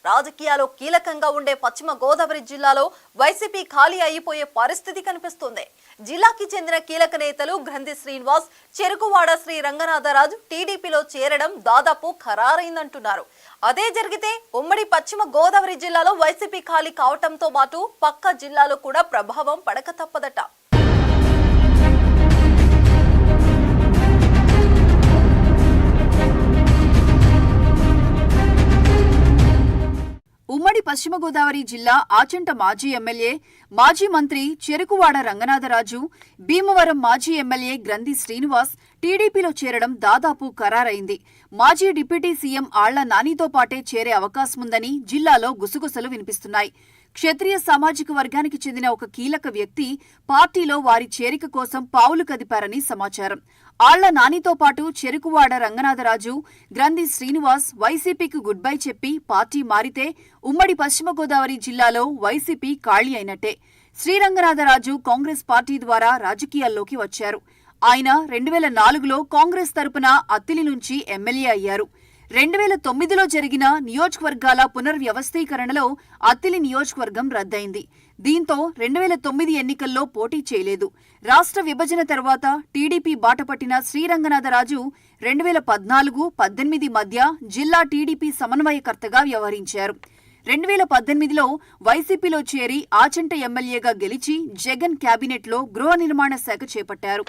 రాజకీయాల్లో కీలకంగా ఉండే పశ్చిమ గోదావరి జిల్లాలో వైసీపీ ఖాళీ అయిపోయే పరిస్థితి కనిపిస్తుంది. జిల్లాకి చెందిన కీలక నేతలు గ్రంథి శ్రీనివాస్, చెరుకువాడ శ్రీ రంగనాథరాజు టీడీపీలో చేరడం దాదాపు ఖరారైందంటున్నారు. అదే జరిగితే ఉమ్మడి పశ్చిమ గోదావరి జిల్లాలో వైసీపీ ఖాళీ కావటంతో పాటు పక్క జిల్లాలో కూడా ప్రభావం పడక తప్పదట. ఉమ్మడి పశ్చిమ గోదావరి జిల్లా ఆచంట మాజీ ఎమ్మెల్యే, మాజీ మంత్రి చెరుకువాడ రంగనాథరాజు, భీమవరం మాజీ ఎమ్మెల్యే గ్రంథి శ్రీనివాస్ టీడీపీలో చేరడం దాదాపు ఖరారైంది. మాజీ డిప్యూటీ సీఎం ఆళ్ల నానితో పాటే చేరే అవకాశముందని జిల్లాలో గుసగుసలు వినిపిస్తున్నాయి. క్షత్రియ సామాజిక వర్గానికి చెందిన ఒక కీలక వ్యక్తి పార్టీలో వారి చేరిక కోసం పావులు కదిపారని సమాచారం. ఆళ్ల నానితో పాటు చెరుకువాడ రంగనాథరాజు, గ్రంథి శ్రీనివాస్ వైసీపీకి గుడ్ బై చెప్పి పార్టీ మారితే ఉమ్మడి పశ్చిమ గోదావరి జిల్లాలో వైసీపీ ఖాళీ అయినట్టే. శ్రీరంగనాథరాజు కాంగ్రెస్ పార్టీ ద్వారా రాజకీయాల్లోకి వచ్చారు. ఆయన 2004లో కాంగ్రెస్ తరపున అత్తిలి నుంచి ఎమ్మెల్యే అయ్యారు. 2009లో జరిగిన నియోజకవర్గాల పునర్వ్యవస్థీకరణలో అత్తిలి నియోజకవర్గం రద్దయింది. దీంతో 2009 ఎన్నికల్లో పోటీ చేయలేదు. రాష్ట్ర విభజన తర్వాత టీడీపీ బాటపట్టిన శ్రీరంగనాథరాజు 2014-18 మధ్య జిల్లా టీడీపీ సమన్వయకర్తగా వ్యవహరించారు. 2018లో వైసీపీలో చేరి ఆచంట ఎమ్మెల్యేగా గెలిచి జగన్ క్యాబినెట్లో గృహ నిర్మాణ శాఖ చేపట్టారు.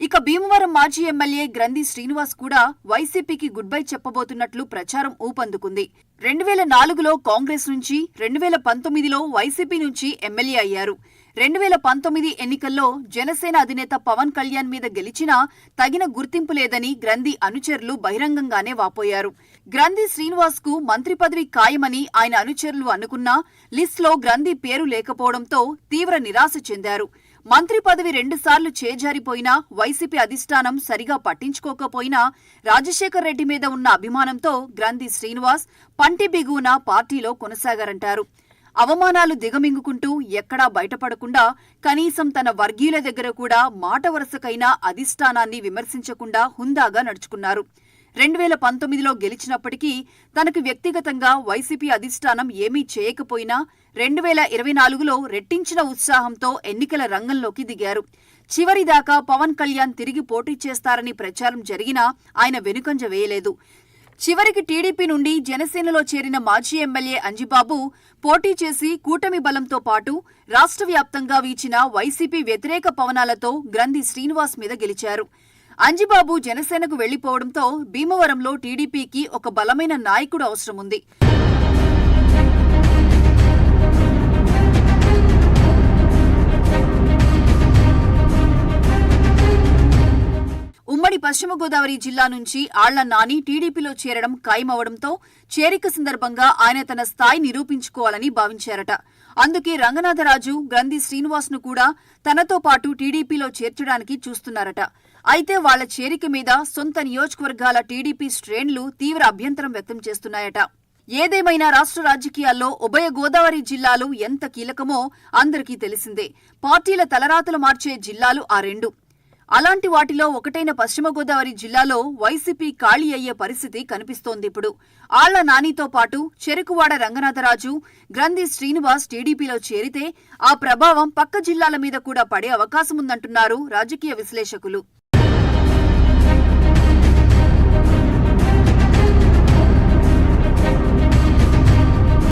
ఇక భీమవరం మాజీ ఎమ్మెల్యే గ్రంథి శ్రీనివాస్ కూడా వైసీపీకి గుడ్ బై చెప్పబోతున్నట్లు ప్రచారం ఊపందుకుంది. 2004లో కాంగ్రెస్ నుంచి, 2019లో వైసీపీ నుంచి ఎమ్మెల్యే అయ్యారు. 2019 ఎన్నికల్లో జనసేన అధినేత పవన్ కళ్యాణ్ మీద గెలిచినా తగిన గుర్తింపు లేదని గ్రంథి అనుచరులు బహిరంగంగానే వాపోయారు. గ్రంథి శ్రీనివాస్ కు మంత్రి పదవి ఖాయమని ఆయన అనుచరులు అనుకున్నా లిస్టులో గ్రంథి పేరు లేకపోవడంతో తీవ్ర నిరాశ చెందారు. మంత్రి పదవి 2 సార్లు చేజారిపోయినా, వైసీపీ అధిష్టానం సరిగా పట్టించుకోకపోయినా రాజశేఖర్ రెడ్డి మీద ఉన్న అభిమానంతో గ్రంథి శ్రీనివాస్ పంటి బిగువున పార్టీలో కొనసాగారంటారు. అవమానాలు దిగమింగుకుంటూ ఎక్కడా బయటపడకుండా కనీసం తన వర్గీయుల దగ్గర కూడా మాట వరుసకైనా అధిష్టానాన్ని విమర్శించకుండా హుందాగా నడుచుకున్నారు. 2019లో గెలిచినప్పటికీ తనకు వ్యక్తిగతంగా వైసీపీ అధిష్టానం ఏమీ చేయకపోయినా 2024లో రెట్టించిన ఉత్సాహంతో ఎన్నికల రంగంలోకి దిగారు. చివరిదాకా పవన్ కళ్యాణ్ తిరిగి పోటీ చేస్తారని ప్రచారం జరిగినా ఆయన వెనుకంజ వేయలేదు. చివరికి టీడీపీ నుండి జనసేనలో చేరిన మాజీ ఎమ్మెల్యే అంజిబాబు పోటీ చేసి కూటమి బలంతో పాటు రాష్ట్ర వ్యాప్తంగా వీచిన వైసీపీ వ్యతిరేక పవనాలతో గ్రంథి శ్రీనివాస్ మీద గెలిచారు. అంజిబాబు జనసేనకు వెళ్లిపోవడంతో భీమవరంలో టీడీపీకి ఒక బలమైన నాయకుడు అవసరముంది. ఉమ్మడి పశ్చిమ గోదావరి జిల్లా నుంచి ఆళ్ల నాని టీడీపీలో చేరడం ఖాయమవడంతో చేరిక సందర్భంగా ఆయన తన స్థాయి నిరూపించుకోవాలని భావించారట. అందుకే రంగనాథరాజు, గ్రంథి శ్రీనివాస్ ను కూడా తనతో పాటు టీడీపీలో చేర్చడానికి చూస్తున్నారట. అయితే వాళ్ల చేరిక మీద సొంత నియోజకవర్గాల టీడీపీ శ్రేణులు తీవ్ర అభ్యంతరం వ్యక్తం చేస్తున్నాయట. ఏదేమైనా రాష్ట్ర రాజకీయాల్లో ఉభయ గోదావరి జిల్లాలు ఎంత కీలకమో అందరికీ తెలిసిందే. పార్టీల తలరాతలు మార్చే జిల్లాలు ఆ రెండు. అలాంటి వాటిలో ఒకటైన పశ్చిమ గోదావరి జిల్లాలో వైసీపీ ఖాళీ అయ్యే పరిస్థితి కనిపిస్తోందిప్పుడు. ఆళ్ల నానితో పాటు చెరుకువాడ రంగనాథరాజు, గ్రంథి శ్రీనివాస్ టీడీపీలో చేరితే ఆ ప్రభావం పక్క జిల్లాల మీద కూడా పడే అవకాశముందంటున్నారు రాజకీయ విశ్లేషకులు.